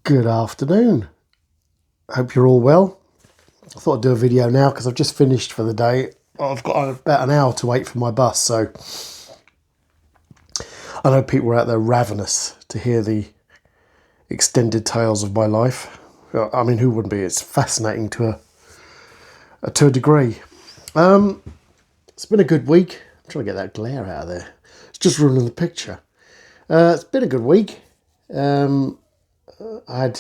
Good afternoon. Hope you're all well. I thought I'd do a video now because I've just finished for the day. I've got about an hour to wait for my bus, so I know people are out there ravenous to hear the extended tales of my life. I mean, who wouldn't be? It's fascinating to a degree. It's been a good week. I'm trying to get that glare out of there. It's just ruining the picture. It's been a good week. I had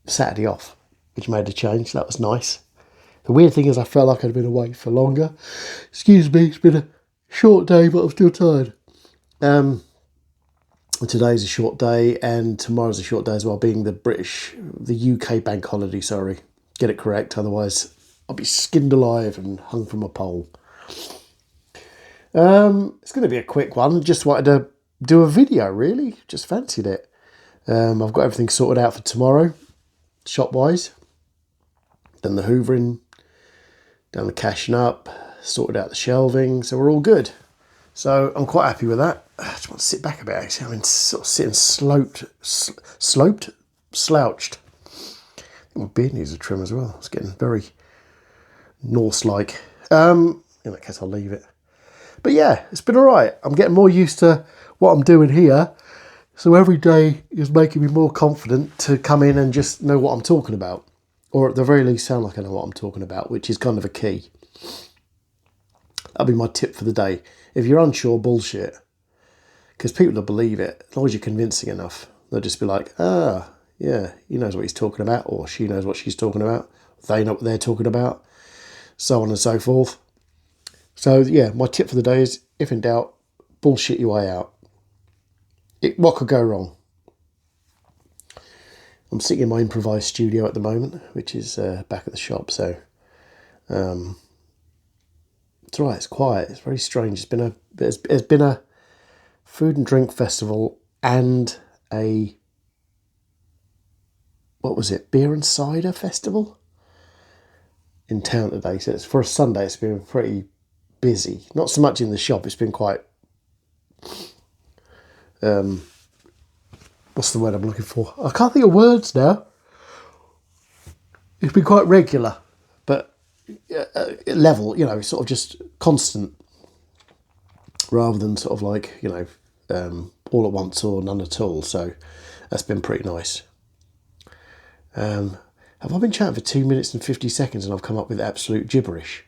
Saturday off, which made a change. That was nice. The weird thing is I felt like I'd been away for longer. Excuse me, it's been a short day, but I'm still tired. Today's a short day and tomorrow's a short day as well, being the UK bank holiday, sorry. Get it correct, otherwise I'll be skinned alive and hung from a pole. It's going to be a quick one. Just wanted to do a video, really. Just fancied it. I've got everything sorted out for tomorrow, shop-wise. Done the hoovering, done the cashing up, sorted out the shelving, so we're all good. So I'm quite happy with that. I just want to sit back a bit, actually. I'm sort of sitting slouched. I think my beard needs a trim as well. It's getting very Norse-like. In that case, I'll leave it. But yeah, it's been all right. I'm getting more used to what I'm doing here. So every day is making me more confident to come in and just know what I'm talking about. Or at the very least sound like I know what I'm talking about, which is kind of a key. That'll be my tip for the day. If you're unsure, bullshit. Because people will believe it. As long as you're convincing enough, they'll just be like, yeah, he knows what he's talking about. Or she knows what she's talking about. They know what they're talking about. So on and so forth. So yeah, my tip for the day is, if in doubt, bullshit your way out. What could go wrong? I'm sitting in my improvised studio at the moment, which is back at the shop, so it's all right, it's quiet, it's very strange. It's been a food and drink festival and beer and cider festival in town today. So it's, for a Sunday, it's been pretty busy. Not so much in the shop, it's been quite what's the word I'm looking for? I can't think of words now. It's been quite regular, but level, sort of just constant, rather than sort of like, all at once or none at all. So that's been pretty nice. Have I been chatting for 2 minutes and 50 seconds and I've come up with absolute gibberish?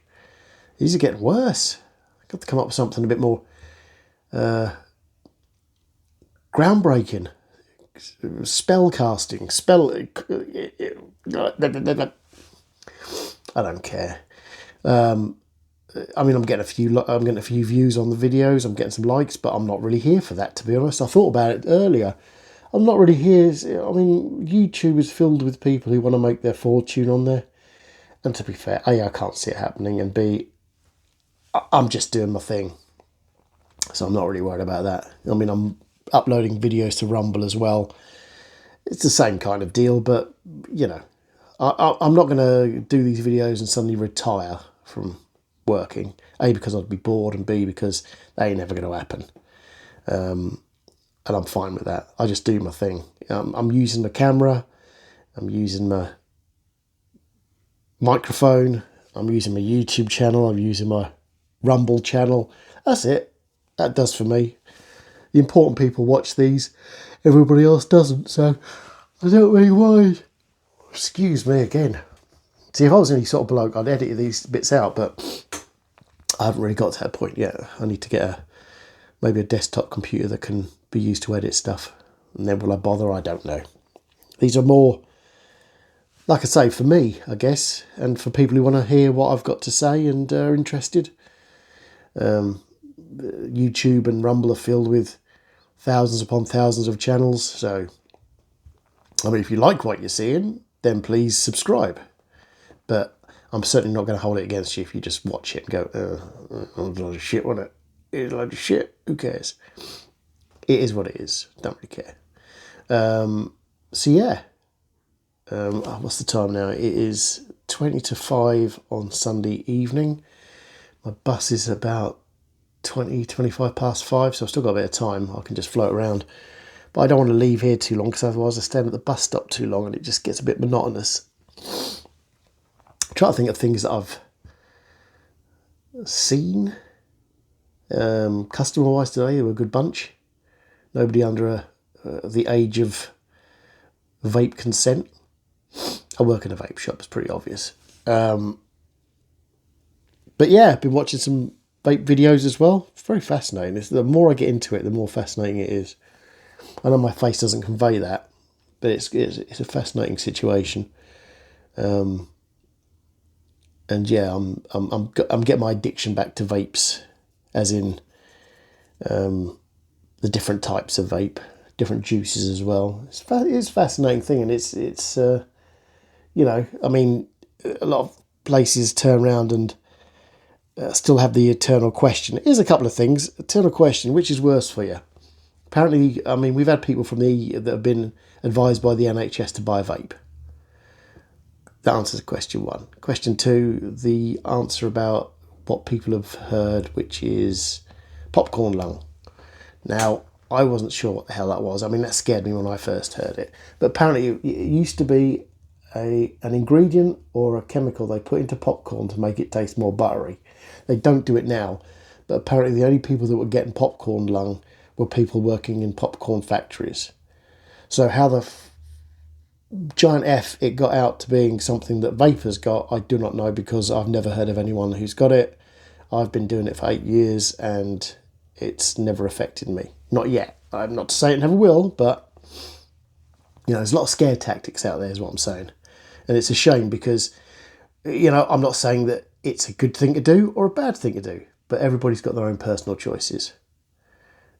These are getting worse. I've got to come up with something a bit more groundbreaking. Spell casting. I don't care. I mean, I'm getting a few views on the videos. I'm getting some likes, but I'm not really here for that, to be honest. I thought about it earlier. I'm not really here. I mean, YouTube is filled with people who want to make their fortune on there. And to be fair, A, I can't see it happening, and B, I'm just doing my thing. So I'm not really worried about that. I mean, I'm uploading videos to Rumble as well. It's the same kind of deal, but, I'm not going to do these videos and suddenly retire from working. A, because I'd be bored, and B, because they ain't never going to happen. And I'm fine with that. I just do my thing. I'm using the camera. I'm using my microphone. I'm using my YouTube channel. I'm using my Rumble channel. That's it. That does for me. The important people watch these. Everybody else doesn't, so I don't really mind. Excuse me again. See, if I was any sort of bloke, I'd edit these bits out, but I haven't really got to that point yet. I need to get maybe a desktop computer that can be used to edit stuff. And then will I bother? I don't know. These are more, like I say, for me, I guess, and for people who want to hear what I've got to say and are interested. YouTube and Rumble are filled with thousands upon thousands of channels, so I mean, if you like what you're seeing, then please subscribe. But I'm certainly not going to hold it against you if you just watch it and go, it's a lot of shit, wasn't it? It's a lot of shit. Who cares? It is what it is. Don't really care. So yeah. What's the time now? It is 20 to 5 on Sunday evening. My bus is about 25 past 5, so I've still got a bit of time. I can just float around. But I don't want to leave here too long because otherwise I stand at the bus stop too long and it just gets a bit monotonous. Try to think of things that I've seen customer-wise today. They were a good bunch. Nobody under the age of vape consent. I work in a vape shop, it's pretty obvious. But yeah, I've been watching some vape videos as well. It's very fascinating. The more I get into it, the more fascinating it is. I know my face doesn't convey that, but it's a fascinating situation. And yeah, I'm getting my addiction back to vapes, as in the different types of vape, different juices as well. It's a fascinating thing, and it's you know, I mean, a lot of places turn around and still have the eternal question. Here's a couple of things. Eternal question: which is worse for you? Apparently, I mean, we've had people from that have been advised by the NHS to buy a vape. That answers question one. Question two, the answer about what people have heard, which is popcorn lung. Now, I wasn't sure what the hell that was. I mean, that scared me when I first heard it. But apparently, it used to be an ingredient or a chemical they put into popcorn to make it taste more buttery. They don't do it now. But apparently, the only people that were getting popcorn lung were people working in popcorn factories. So how the giant F it got out to being something that vapors got, I do not know, because I've never heard of anyone who's got it. I've been doing it for 8 years and it's never affected me. Not yet. I'm not to say it never will, but you know, there's a lot of scare tactics out there is what I'm saying. And it's a shame because, you know, I'm not saying that it's a good thing to do or a bad thing to do, but everybody's got their own personal choices.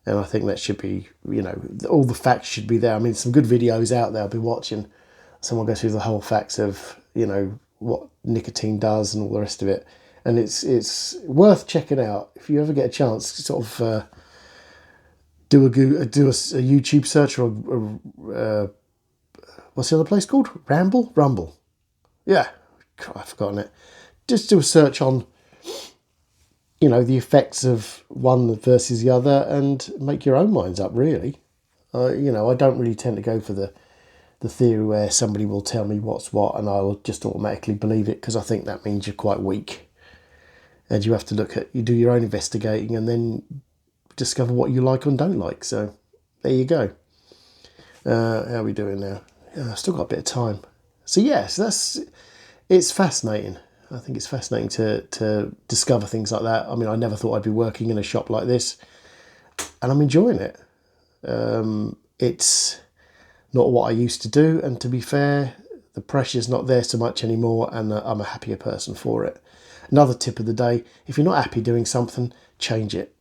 And I think that should be, you know, all the facts should be there. I mean, some good videos out there I've been watching. Someone goes through the whole facts of, you know, what nicotine does and all the rest of it. And it's worth checking out. If you ever get a chance, sort of do a YouTube search or what's the other place called? Rumble. Yeah, I've forgotten it. Just do a search on, you know, the effects of one versus the other and make your own minds up, really. You know, I don't really tend to go for the theory where somebody will tell me what's what and I will just automatically believe it, because I think that means you're quite weak. And you have to you do your own investigating and then discover what you like and don't like. So there you go. How are we doing now? I've still got a bit of time. So yes, it's fascinating. I think it's fascinating to discover things like that. I mean, I never thought I'd be working in a shop like this, and I'm enjoying it. It's not what I used to do, and to be fair, the pressure's not there so much anymore, and I'm a happier person for it. Another tip of the day: if you're not happy doing something, change it.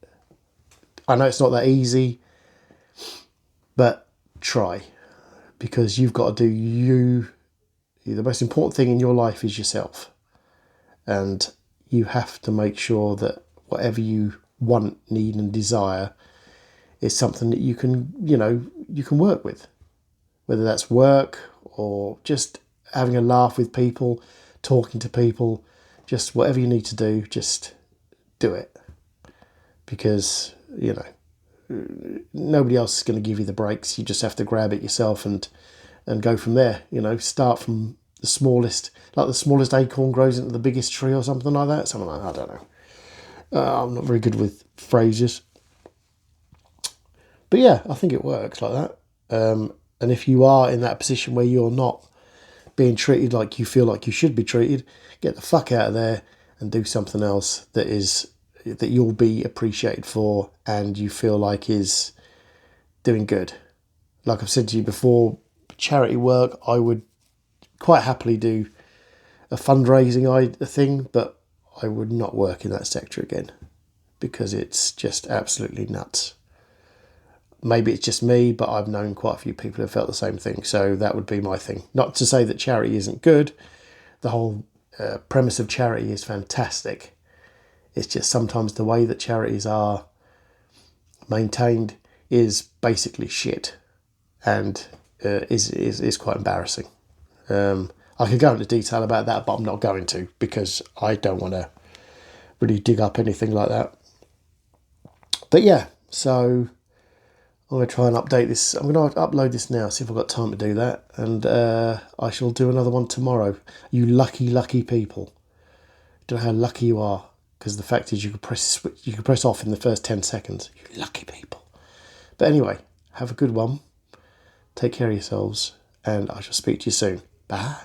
I know it's not that easy, but try, because you've got to do you. The most important thing in your life is yourself. And you have to make sure that whatever you want, need and desire is something that you can, you know, you can work with. Whether that's work or just having a laugh with people, talking to people, just whatever you need to do, just do it. Because, you know, nobody else is going to give you the breaks. You just have to grab it yourself and go from there. You know, start from the smallest, like the smallest acorn grows into the biggest tree or something like that. Something like that, I don't know. I'm not very good with phrases. But yeah, I think it works like that. And if you are in that position where you're not being treated like you feel like you should be treated, get the fuck out of there and do something else that you'll be appreciated for and you feel like is doing good. Like I've said to you before, charity work, I would quite happily do a fundraising thing, but I would not work in that sector again because it's just absolutely nuts. Maybe it's just me, but I've known quite a few people who have felt the same thing, so that would be my thing. Not to say that charity isn't good. The whole premise of charity is fantastic. It's just sometimes the way that charities are maintained is basically shit and is quite embarrassing. I could go into detail about that, but I'm not going to because I don't want to really dig up anything like that. But yeah, so I'm going to try and update this. I'm going to upload this now, see if I've got time to do that. And I shall do another one tomorrow. You lucky, lucky people. Don't know how lucky you are, because the fact is you can press off in the first 10 seconds. You lucky people. But anyway, have a good one. Take care of yourselves, and I shall speak to you soon. Bye.